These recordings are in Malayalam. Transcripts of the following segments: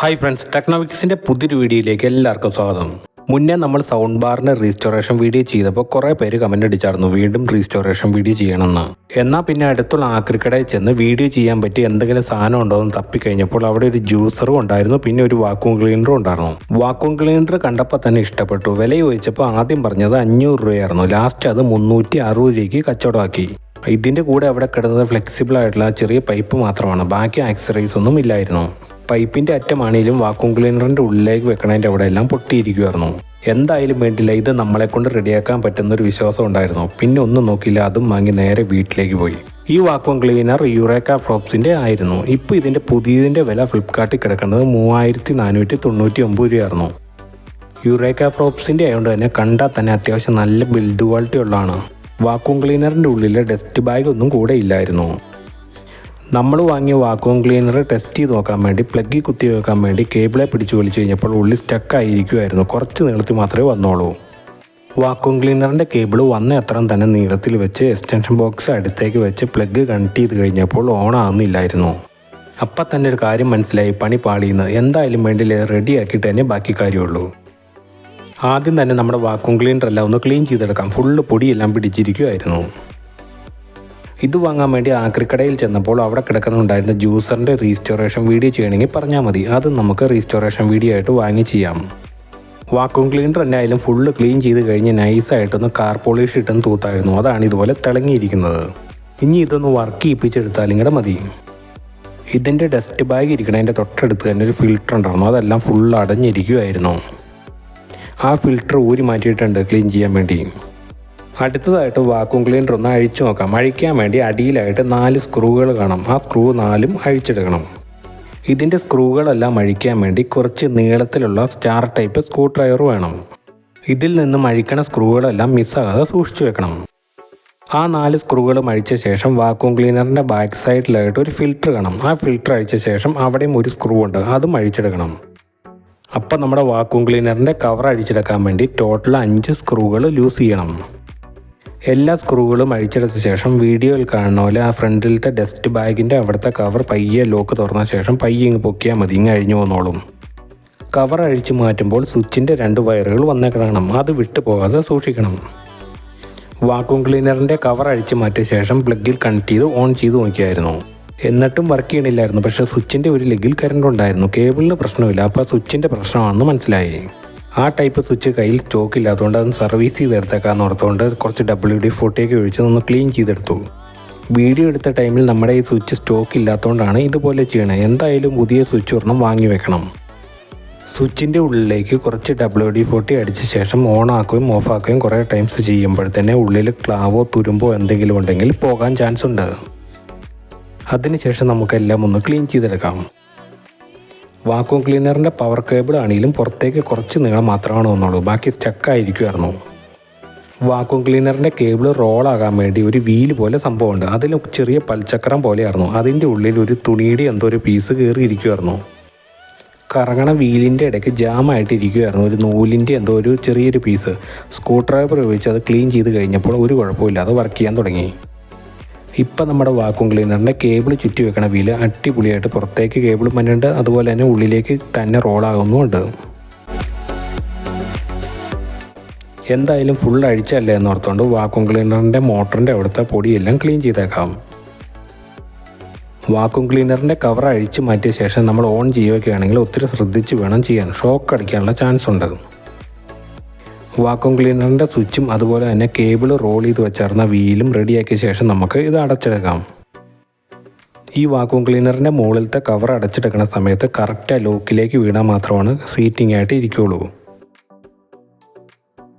ഹായ് ഫ്രണ്ട്സ്, ടെക്നോമിക്സിൻ്റെ പുതിയൊരു വീഡിയോയിലേക്ക് എല്ലാവർക്കും സ്വാഗതം. മുന്നേ നമ്മൾ സൗണ്ട് ബാറിൻ്റെ റീസ്റ്റോറേഷൻ വീഡിയോ ചെയ്തപ്പോൾ കുറേ പേര് കമൻ്റ് അടിച്ചായിരുന്നു വീണ്ടും റീസ്റ്റോറേഷൻ വീഡിയോ ചെയ്യണമെന്ന്. എന്നാൽ പിന്നെ അടുത്തുള്ള ആക്രിക്കടയിൽ ചെന്ന് വീഡിയോ ചെയ്യാൻ പറ്റി എന്തെങ്കിലും സാധനം ഉണ്ടോ എന്ന് തപ്പിക്കഴിഞ്ഞപ്പോൾ അവിടെ ഒരു ജ്യൂസറും ഉണ്ടായിരുന്നു, പിന്നെ ഒരു വാക്യൂം ക്ലീനറും ഉണ്ടായിരുന്നു. വാക്യൂം ക്ലീനർ കണ്ടപ്പോൾ തന്നെ ഇഷ്ടപ്പെട്ടു. വില ചോദിച്ചപ്പോൾ ആദ്യം പറഞ്ഞത് 500 രൂപയായിരുന്നു. ലാസ്റ്റ് അത് 360 രൂപയ്ക്ക് കച്ചവടമാക്കി. ഇതിൻ്റെ കൂടെ അവിടെ കിടന്നത് ഫ്ലെക്സിബിൾ ആയിട്ടുള്ള ചെറിയ പൈപ്പ് മാത്രമാണ്, ബാക്കി ആക്സറീസ് ഒന്നും ഇല്ലായിരുന്നു. പൈപ്പിൻ്റെ അറ്റമാണെങ്കിലും വാക്യൂം ക്ലീനറിൻ്റെ ഉള്ളിലേക്ക് വെക്കണതിൻ്റെ അവിടെ എല്ലാം പൊട്ടിയിരിക്കുമായിരുന്നു. എന്തായാലും വേണ്ടില്ല, ഇത് നമ്മളെ കൊണ്ട് റെഡിയാക്കാൻ പറ്റുന്നൊരു വിശ്വാസം ഉണ്ടായിരുന്നു. പിന്നെ ഒന്നും നോക്കിയില്ല, അതും വാങ്ങി നേരെ വീട്ടിലേക്ക് പോയി. ഈ വാക്യൂം ക്ലീനർ യൂറേക്ക ഫ്രോപ്സിൻ്റെ ആയിരുന്നു. ഇപ്പോൾ ഇതിൻ്റെ പുതിയതിൻ്റെ വില ഫ്ലിപ്കാർട്ടിൽ കിടക്കുന്നത് 3499 രൂപയായിരുന്നു. യൂറേക്ക ഫ്രോപ്സിൻ്റെ ആയതുകൊണ്ട് തന്നെ കണ്ടാൽ തന്നെ അത്യാവശ്യം നല്ല ബിൽഡ് ക്വാളിറ്റി ഉള്ളതാണ്. വാക്യൂം ക്ലീനറിൻ്റെ ഉള്ളിൽ ഡസ്റ്റ് ബാഗ് ഒന്നും കൂടെ ഇല്ലായിരുന്നു. നമ്മൾ വാങ്ങിയ വാക്യൂം ക്ലീനർ ടെസ്റ്റ് ചെയ്ത് നോക്കാൻ വേണ്ടി പ്ലഗിൽ കുത്തി വെക്കാൻ വേണ്ടി കേബിളെ പിടിച്ച് വലിച്ചു കഴിഞ്ഞപ്പോൾ ഉള്ളിൽ സ്റ്റക്കായിരിക്കുമായിരുന്നു. കുറച്ച് നീളത്തിൽ മാത്രമേ വന്നോളൂ. വാക്യൂം ക്ലീനറിൻ്റെ കേബിൾ വന്ന അത്രയും തന്നെ നീളത്തിൽ വെച്ച് എക്സ്റ്റൻഷൻ ബോക്സ് അടുത്തേക്ക് വെച്ച് പ്ലഗ് കണക്ട് ചെയ്ത് കഴിഞ്ഞപ്പോൾ ഓൺ ആകുന്നില്ലായിരുന്നു. അപ്പം തന്നെ ഒരു കാര്യം മനസ്സിലായി, പണി പാളിയെന്ന്. എന്തായാലും വേണ്ടില്ല, റെഡിയാക്കിയിട്ട് തന്നെ ബാക്കി കാര്യമുള്ളൂ. ആദ്യം തന്നെ നമ്മുടെ വാക്യൂം ക്ലീനർ എല്ലാം ഒന്ന് ക്ലീൻ ചെയ്തെടുക്കാം. ഫുള്ള് പൊടിയെല്ലാം പിടിച്ചിരിക്കുമായിരുന്നു. ഇത് വാങ്ങാൻ വേണ്ടി ആക്രിക്കടയിൽ ചെന്നപ്പോൾ അവിടെ കിടക്കുന്നുണ്ടായിരുന്ന ജ്യൂസറിൻ്റെ റീസ്റ്റോറേഷൻ വീഡിയോ ചെയ്യണമെങ്കിൽ പറഞ്ഞാൽ മതി, അത് നമുക്ക് റീസ്റ്റോറേഷൻ വീഡിയോ ആയിട്ട് വാങ്ങി ചെയ്യാം. വാക്യൂം ക്ലീനർ തന്നെ ആയാലും ഫുള്ള് ക്ലീൻ ചെയ്ത് കഴിഞ്ഞ് നൈസായിട്ടൊന്ന് കാർ പോളിഷ് ഇട്ടൊന്ന് തൂത്തായിരുന്നു. അതാണ് ഇതുപോലെ തിളങ്ങിയിരിക്കുന്നത്. ഇനി ഇതൊന്ന് വർക്ക് ചെയ്യിപ്പിച്ചെടുത്താലും കൂടെ മതി. ഇതിൻ്റെ ഡസ്റ്റ് ബാഗ് ഇരിക്കണതിൻ്റെ തൊട്ടടുത്ത് തന്നെ ഒരു ഫിൽറ്റർ ഉണ്ടായിരുന്നു, അതെല്ലാം ഫുള്ള് അടഞ്ഞിരിക്കുമായിരുന്നു. ആ ഫിൽറ്റർ ഊരി മാറ്റിയിട്ടുണ്ട് ക്ലീൻ ചെയ്യാൻ വേണ്ടി. അടുത്തതായിട്ട് വാക്യൂം ക്ലീനർ ഒന്ന് അഴിച്ചു നോക്കാം. അഴിക്കാൻ വേണ്ടി അടിയിലായിട്ട് 4 സ്ക്രൂകൾ കാണാം. ആ സ്ക്രൂ 4ഉം അഴിച്ചെടുക്കണം. ഇതിൻ്റെ സ്ക്രൂകളെല്ലാം അഴിക്കാൻ വേണ്ടി കുറച്ച് നീളത്തിലുള്ള സ്റ്റാർ ടൈപ്പ് സ്ക്രൂ ഡ്രൈവർ വേണം. ഇതിൽ നിന്നും അഴിക്കണ സ്ക്രൂകളെല്ലാം മിസ്സാകാതെ സൂക്ഷിച്ചു വെക്കണം. ആ 4 സ്ക്രൂകളും അഴിച്ച ശേഷം വാക്യൂം ക്ലീനറിൻ്റെ ബാക്ക് സൈഡിലായിട്ട് ഒരു ഫിൽറ്റർ കാണാം. ആ ഫിൽറ്റർ അഴിച്ച ശേഷം അവിടെയും ഒരു സ്ക്രൂ ഉണ്ട്, അതും അഴിച്ചെടുക്കണം. അപ്പം നമ്മുടെ വാക്യൂം ക്ലീനറിൻ്റെ കവർ അഴിച്ചെടുക്കാൻ വേണ്ടി ടോട്ടൽ 5 സ്ക്രൂകൾ ലൂസ് ചെയ്യണം. എല്ലാ സ്ക്രൂകളും അഴിച്ചെടുത്ത ശേഷം വീഡിയോയിൽ കാണുന്ന പോലെ ആ ഫ്രണ്ടിലത്തെ ഡസ്റ്റ് ബാഗിൻ്റെ അവിടുത്തെ കവർ പയ്യെ ലോക്ക് തുറന്ന ശേഷം പയ്യെ ഇങ്ങ് പൊക്കിയാൽ മതി, ഇങ്ങ് അഴിഞ്ഞു വന്നോളും. കവർ അഴിച്ച് മാറ്റുമ്പോൾ സ്വിച്ചിൻ്റെ 2 വയറുകൾ വന്നേക്കണം, അത് വിട്ടു പോകാതെ സൂക്ഷിക്കണം. വാക്യൂം ക്ലീനറിൻ്റെ കവർ അഴിച്ച് മാറ്റിയ ശേഷം പ്ലഗിൽ കണക്ട് ചെയ്ത് ഓൺ ചെയ്ത് നോക്കിയായിരുന്നു. എന്നിട്ടും വർക്ക് ചെയ്യണില്ലായിരുന്നു. പക്ഷേ സ്വിച്ചിൻ്റെ ഒരു ലെഗിൽ കറണ്ട് ഉണ്ടായിരുന്നു. കേബിളിന് പ്രശ്നമില്ല, അപ്പോൾ സ്വിച്ചിൻ്റെ പ്രശ്നമാണെന്ന് മനസ്സിലായി. ആ ടൈപ്പ് സ്വിച്ച് കയ്യിൽ സ്റ്റോക്ക് ഇല്ലാത്തതുകൊണ്ട് അതൊന്ന് സർവീസ് ചെയ്തെടുത്തേക്കാന്ന് ഓർത്തുകൊണ്ട് കുറച്ച് WD-40 ഒഴിച്ച് ഒന്ന് ക്ലീൻ ചെയ്തെടുത്തു. വീഡിയോ എടുത്ത ടൈമിൽ നമ്മുടെ ഈ സ്വിച്ച് സ്റ്റോക്ക് ഇല്ലാത്തതുകൊണ്ടാണ് ഇതുപോലെ ചെയ്യണത്. എന്തായാലും പുതിയ സ്വിച്ച് ഒരെണ്ണം വാങ്ങി വെക്കണം. സ്വിച്ചിൻ്റെ ഉള്ളിലേക്ക് കുറച്ച് WD-40 അടിച്ച ശേഷം ഓൺ ആക്കുകയും ഓഫ് ആക്കുകയും കുറേ ടൈംസ് ചെയ്യുമ്പോഴത്തന്നെ ഉള്ളിൽ ക്ലാവോ തുരുമ്പോ എന്തെങ്കിലും ഉണ്ടെങ്കിൽ പോകാൻ ചാൻസ് ഉണ്ട്. അതിനുശേഷം നമുക്കെല്ലാം ഒന്ന് ക്ലീൻ ചെയ്തെടുക്കാം. വാക്യൂം ക്ലീനറിൻ്റെ പവർ കേബിൾ ആണെങ്കിലും പുറത്തേക്ക് കുറച്ച് നീളം മാത്രമാണ് വന്നുള്ളൂ, ബാക്കി സ്റ്റക്കായിരിക്കുമായിരുന്നു. വാക്യൂം ക്ലീനറിൻ്റെ കേബിൾ റോളാകാൻ വേണ്ടി ഒരു വീല് പോലെ സംഭവമുണ്ട്. അതിൽ ചെറിയ പൽച്ചക്രം പോലെയായിരുന്നു. അതിൻ്റെ ഉള്ളിൽ ഒരു തുണിയുടെ എന്തോ ഒരു പീസ് കയറിയിരിക്കുമായിരുന്നു. കറങ്ങണ വീലിൻ്റെ ഇടയ്ക്ക് ജാമായിട്ടിരിക്കുമായിരുന്നു ഒരു നൂലിൻ്റെ എന്തോ ഒരു ചെറിയൊരു പീസ്. സ്ക്രൂ ഡ്രൈവർ ഉപയോഗിച്ച് അത് ക്ലീൻ ചെയ്ത് കഴിഞ്ഞപ്പോൾ ഒരു കുഴപ്പമില്ലാതെ വർക്ക് ചെയ്യാൻ തുടങ്ങി. ഇപ്പം നമ്മുടെ വാക്യൂം ക്ലീനറിൻ്റെ കേബിൾ ചുറ്റി വെക്കണ വീല് അടിപൊളിയായിട്ട് പുറത്തേക്ക് കേബിൾ മനുണ്ട്, അതുപോലെ തന്നെ ഉള്ളിലേക്ക് തന്നെ റോളാകുന്നുമുണ്ട്. എന്തായാലും ഫുൾ അഴിച്ചല്ലേ എന്നോർത്തുകൊണ്ട് വാക്യൂം ക്ലീനറിൻ്റെ മോട്ടറിൻ്റെ അവിടുത്തെ പൊടിയെല്ലാം ക്ലീൻ ചെയ്തേക്കാം. വാക്യൂം ക്ലീനറിൻ്റെ കവർ അഴിച്ച് മാറ്റിയ ശേഷം നമ്മൾ ഓൺ ചെയ്യുകയാണെങ്കിൽ ഒത്തിരി ശ്രദ്ധിച്ച് വേണം ചെയ്യാൻ, ഷോക്ക് അടിക്കാനുള്ള ചാൻസ് ഉണ്ട്. വാക്യൂം ക്ലീനറിൻ്റെ സ്വിച്ചും അതുപോലെ തന്നെ കേബിൾ റോൾ ചെയ്ത് വെച്ചായിരുന്ന വീലും റെഡിയാക്കിയ ശേഷം നമുക്ക് ഇത് അടച്ചെടുക്കാം. ഈ വാക്യൂം ക്ലീനറിൻ്റെ മുകളിലത്തെ കവർ അടച്ചെടുക്കുന്ന സമയത്ത് കറക്റ്റ് ലോക്കിലേക്ക് വീണാൽ മാത്രമാണ് സീറ്റിംഗ് ആയിട്ട് ഇരിക്കുകയുള്ളൂ.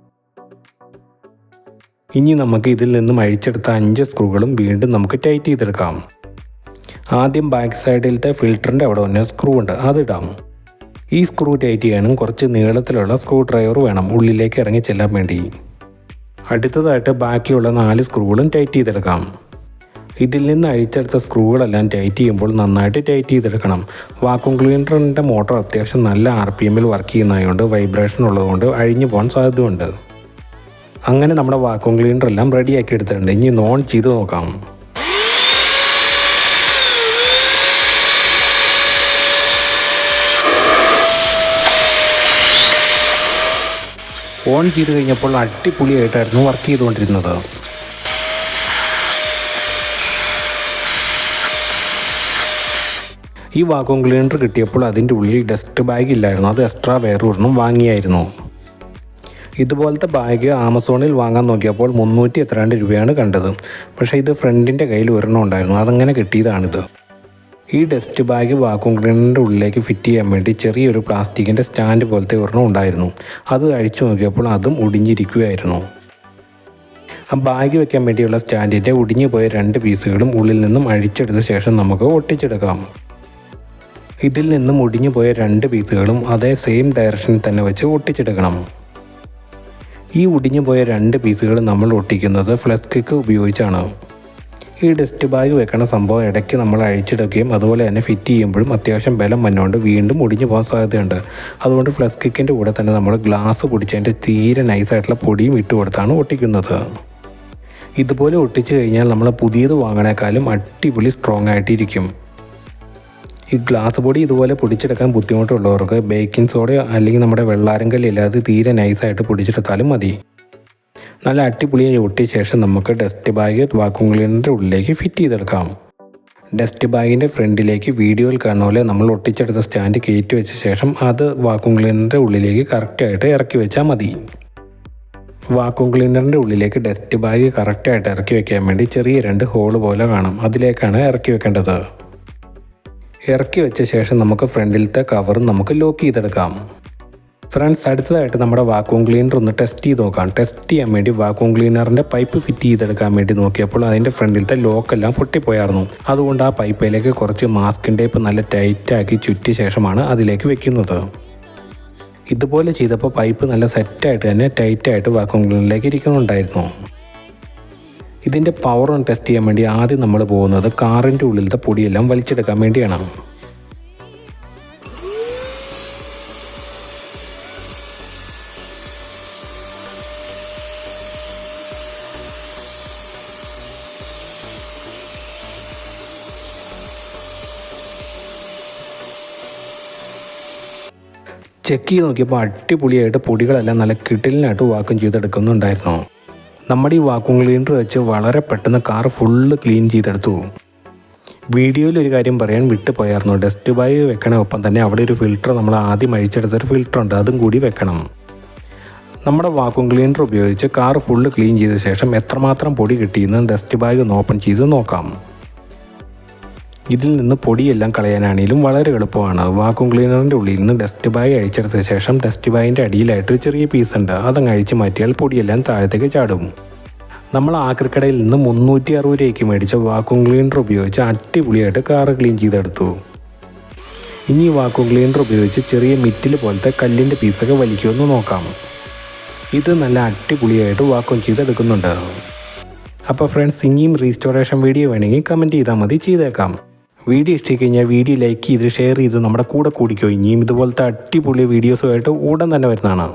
ഇനി നമുക്ക് ഇതിൽ നിന്നും അഴിച്ചെടുത്ത 5 സ്ക്രൂകളും വീണ്ടും നമുക്ക് ടൈറ്റ് ചെയ്തെടുക്കാം. ആദ്യം ബാക്ക് സൈഡിലത്തെ ഫിൽറ്ററിൻ്റെ അവിടെ തന്നെ സ്ക്രൂ ഉണ്ട്, അതിടാം. ഈ സ്ക്രൂ ടൈറ്റ് ചെയ്യാനും കുറച്ച് നീളത്തിലുള്ള സ്ക്രൂ ഡ്രൈവർ വേണം ഉള്ളിലേക്ക് ഇറങ്ങി ചെല്ലാൻ വേണ്ടി. അടുത്തതായിട്ട് ബാക്കിയുള്ള 4 സ്ക്രൂകളും ടൈറ്റ് ചെയ്തെടുക്കാം. ഇതിൽ നിന്ന് അഴിച്ചെടുത്ത സ്ക്രൂകളെല്ലാം ടൈറ്റ് ചെയ്യുമ്പോൾ നന്നായിട്ട് ടൈറ്റ് ചെയ്തെടുക്കണം. വാക്യൂം ക്ലീനറിൻ്റെ മോട്ടോർ അത്യാവശ്യം നല്ല RPM വർക്ക് ചെയ്യുന്നതുകൊണ്ട് വൈബ്രേഷൻ ഉള്ളതുകൊണ്ട് അഴിഞ്ഞു പോകാൻ സാധ്യതയുണ്ട്. അങ്ങനെ നമ്മുടെ വാക്യൂം ക്ലീനർ എല്ലാം റെഡിയാക്കി എടുത്തിട്ടുണ്ട്. ഇനി ഓൺ ചെയ്ത് നോക്കാം. ഓൺ ചെയ്ത് കഴിഞ്ഞപ്പോൾ അടിപൊളിയായിട്ടായിരുന്നു വർക്ക് ചെയ്തുകൊണ്ടിരുന്നത്. ഈ വാക്വം ക്ലീനർ കിട്ടിയപ്പോൾ അതിൻ്റെ ഉള്ളിൽ ഡസ്റ്റ് ബാഗ് ഇല്ലായിരുന്നു, അത് എക്സ്ട്രാ വേറൊരെണ്ണം വാങ്ങിയായിരുന്നു. ഇതുപോലത്തെ ബാഗ് ആമസോണിൽ വാങ്ങാൻ നോക്കിയപ്പോൾ 300 രൂപയാണ് കണ്ടത്. പക്ഷേ ഇത് ഫ്രണ്ടിൻ്റെ കയ്യിൽ ഒരെണ്ണം ഉണ്ടായിരുന്നു, അതങ്ങനെ കിട്ടിയതാണിത്. ഈ ഡസ്റ്റ് ബാഗ് വാക്വം ക്ലീനറിൻ്റെ ഉള്ളിലേക്ക് ഫിറ്റ് ചെയ്യാൻ വേണ്ടി ചെറിയൊരു പ്ലാസ്റ്റിക്കിൻ്റെ സ്റ്റാൻഡ് പോലത്തെ ഒരെണ്ണം ഉണ്ടായിരുന്നു. അത് അഴിച്ചു നോക്കിയപ്പോൾ അതും ഒടിഞ്ഞിരിക്കുകയായിരുന്നു. ആ ബാഗ് വെക്കാൻ വേണ്ടിയുള്ള സ്റ്റാൻഡിൻ്റെ ഒടിഞ്ഞു പോയ 2 പീസുകളും ഉള്ളിൽ നിന്നും അഴിച്ചെടുത്ത ശേഷം നമുക്ക് ഒട്ടിച്ചെടുക്കാം. ഇതിൽ നിന്നും ഒടിഞ്ഞു പോയ 2 പീസുകളും അതേ സെയിം ഡയറക്ഷനിൽ തന്നെ വെച്ച് ഒട്ടിച്ചെടുക്കണം. ഈ ഒടിഞ്ഞു പോയ 2 പീസുകൾ നമ്മൾ ഒട്ടിക്കുന്നത് ഫ്ലെക്സ് കിക്ക് ഉപയോഗിച്ചാണ്. ഈ ഡസ്റ്റ് ബാഗ് വെക്കണ സംഭവം ഇടയ്ക്ക് നമ്മൾ അഴിച്ചെടുക്കുകയും അതുപോലെ തന്നെ ഫിറ്റ് ചെയ്യുമ്പോഴും അത്യാവശ്യം ബലം വന്നുകൊണ്ട് വീണ്ടും ഒടിഞ്ഞു പോകാൻ സാധ്യതയുണ്ട്. അതുകൊണ്ട് ഫ്ലെക്സ് കിക്കിൻ്റെ കൂടെ തന്നെ നമ്മൾ ഗ്ലാസ് പൊടിച്ചതിൻ്റെ തീരെ നൈസായിട്ടുള്ള പൊടിയും ഇട്ട് കൊടുത്താണ് ഒട്ടിക്കുന്നത്. ഇതുപോലെ ഒട്ടിച്ച് കഴിഞ്ഞാൽ നമ്മൾ പുതിയത് വാങ്ങണേക്കാളും അടിപൊളി സ്ട്രോങ് ആയിട്ടിരിക്കും. ഈ ഗ്ലാസ് പൊടി ഇതുപോലെ പൊടിച്ചെടുക്കാൻ ബുദ്ധിമുട്ടുള്ളവർക്ക് ബേക്കിംഗ് സോഡയോ അല്ലെങ്കിൽ നമ്മുടെ വെള്ളാരം കല്ലില്ലാതെ തീരെ നൈസായിട്ട് പൊടിച്ചെടുത്താലും മതി. നല്ല അടിപൊളിയായി ഒട്ടിയ ശേഷം നമുക്ക് ഡസ്റ്റ് ബാഗ് വാക്വം ക്ലീനറിൻ്റെ ഉള്ളിലേക്ക് ഫിറ്റ് ചെയ്തെടുക്കാം. ഡസ്റ്റ് ബാഗിൻ്റെ ഫ്രണ്ടിലേക്ക് വീഡിയോയിൽ കാണുന്ന പോലെ നമ്മൾ ഒട്ടിച്ചെടുത്ത സ്റ്റാൻഡ് കയറ്റി വെച്ച ശേഷം അത് വാക്വം ക്ലീനറിൻ്റെ ഉള്ളിലേക്ക് കറക്റ്റായിട്ട് ഇറക്കി വെച്ചാൽ മതി. വാക്വം ക്ലീനറിൻ്റെ ഉള്ളിലേക്ക് ഡസ്റ്റ് ബാഗ് കറക്റ്റായിട്ട് ഇറക്കി വെക്കാൻ വേണ്ടി ചെറിയ 2 ഹോള് പോലെ കാണും, അതിലേക്കാണ് ഇറക്കി വെക്കേണ്ടത്. ഇറക്കി വെച്ച ശേഷം നമുക്ക് ഫ്രണ്ടിലത്തെ കവറും നമുക്ക് ലോക്ക് ചെയ്തെടുക്കാം. ഫ്രണ്ട്സ്, അടുത്തതായിട്ട് നമ്മുടെ വാക്വം ക്ലീനർ ഒന്ന് ടെസ്റ്റ് ചെയ്ത് നോക്കാം. ടെസ്റ്റ് ചെയ്യാൻ വേണ്ടി വാക്വം ക്ലീനറിൻ്റെ പൈപ്പ് ഫിറ്റ് ചെയ്തെടുക്കാൻ വേണ്ടി നോക്കിയപ്പോൾ അതിൻ്റെ ഫ്രണ്ടിലത്തെ ലോക്കെല്ലാം പൊട്ടിപ്പോയായിരുന്നു. അതുകൊണ്ട് ആ പൈപ്പിലേക്ക് കുറച്ച് മാസ്കിൻ ടേപ്പ് നല്ല ടൈറ്റാക്കി ചുറ്റിയ ശേഷമാണ് അതിലേക്ക് വെക്കുന്നത്. ഇതുപോലെ ചെയ്തപ്പോൾ പൈപ്പ് നല്ല സെറ്റായിട്ട് തന്നെ ടൈറ്റായിട്ട് വാക്വം ക്ലീനറിലേക്ക് ഇരിക്കുന്നുണ്ടായിരുന്നു. ഇതിൻ്റെ പവർ ഒന്ന് ടെസ്റ്റ് ചെയ്യാൻ വേണ്ടി ആദ്യം നമ്മൾ പോകുന്നത് കാറിൻ്റെ ഉള്ളിലത്തെ പൊടിയെല്ലാം വലിച്ചെടുക്കാൻ വേണ്ടിയാണ്. ചെക്ക് ചെയ്ത് നോക്കിയപ്പോൾ അടിപൊളിയായിട്ട് പൊടികളെല്ലാം നല്ല കിടിലിനായിട്ട് വാക്വം ചെയ്തെടുക്കുന്നുണ്ടായിരുന്നു. നമ്മുടെ ഈ വാക്വം ക്ലീനർ വെച്ച് വളരെ പെട്ടെന്ന് കാർ ഫുള്ള് ക്ലീൻ ചെയ്തെടുത്തു. വീഡിയോയിൽ ഒരു കാര്യം പറയാൻ വിട്ടുപോയായിരുന്നു. ഡസ്റ്റ് ബാഗ് വെക്കണ ഒപ്പം തന്നെ അവിടെ ഒരു ഫിൽറ്റർ, നമ്മൾ ആദ്യം അഴിച്ചെടുത്തൊരു ഫിൽറ്റർ ഉണ്ട്, അതും കൂടി വെക്കണം. നമ്മുടെ വാക്വം ക്ലീനർ ഉപയോഗിച്ച് കാർ ഫുള്ള് ക്ലീൻ ചെയ്ത ശേഷം എത്രമാത്രം പൊടി കിട്ടിയെന്ന് ഡസ്റ്റ് ബാഗ് ഒന്ന് ഓപ്പൺ ചെയ്ത് നോക്കാം. ഇതിൽ നിന്ന് പൊടിയെല്ലാം കളയാനാണെങ്കിലും വളരെ എളുപ്പമാണ്. വാക്വം ക്ലീനറിൻ്റെ ഉള്ളിൽ നിന്ന് ഡസ്റ്റ് ബാഗ് അഴിച്ചെടുത്ത ശേഷം ഡസ്റ്റ് ബാഗിൻ്റെ അടിയിലായിട്ട് ഒരു ചെറിയ പീസ് ഉണ്ട്, അതങ്ങ് അഴിച്ച് മാറ്റിയാൽ പൊടിയെല്ലാം താഴത്തേക്ക് ചാടും. നമ്മൾ ആക്രിക്കടയിൽ നിന്ന് 360 രൂപയ്ക്ക് മേടിച്ച വാക്വം ക്ലീനർ ഉപയോഗിച്ച് അടിപൊളിയായിട്ട് കാറ് ക്ലീൻ ചെയ്തെടുത്തു. ഇനി വാക്വം ക്ലീനർ ഉപയോഗിച്ച് ചെറിയ മിറ്റിൽ പോലത്തെ കല്ലിൻ്റെ പീസൊക്കെ വലിക്കുമെന്ന് നോക്കാം. ഇത് നല്ല അടിപൊളിയായിട്ട് വാക്വം ചെയ്തെടുക്കുന്നുണ്ട്. അപ്പോൾ ഫ്രണ്ട്സ്, ഇനിയും റീസ്റ്റോറേഷൻ വീഡിയോ വേണമെങ്കിൽ കമൻറ്റ് ചെയ്താൽ മതി, ചെയ്തേക്കാം. വീഡിയോ ഇഷ്ടമായി വീഡിയോ ലൈക്ക് ചെയ്ത് ഷെയർ ചെയ്ത് നമ്മുടെ കൂടെ കൂടിക്കോ. ഇനിയും ഇതുപോലത്തെ അടിപൊളി വീഡിയോസുമായിട്ട് ഉടൻ തന്നെ വരുന്നതാണ്.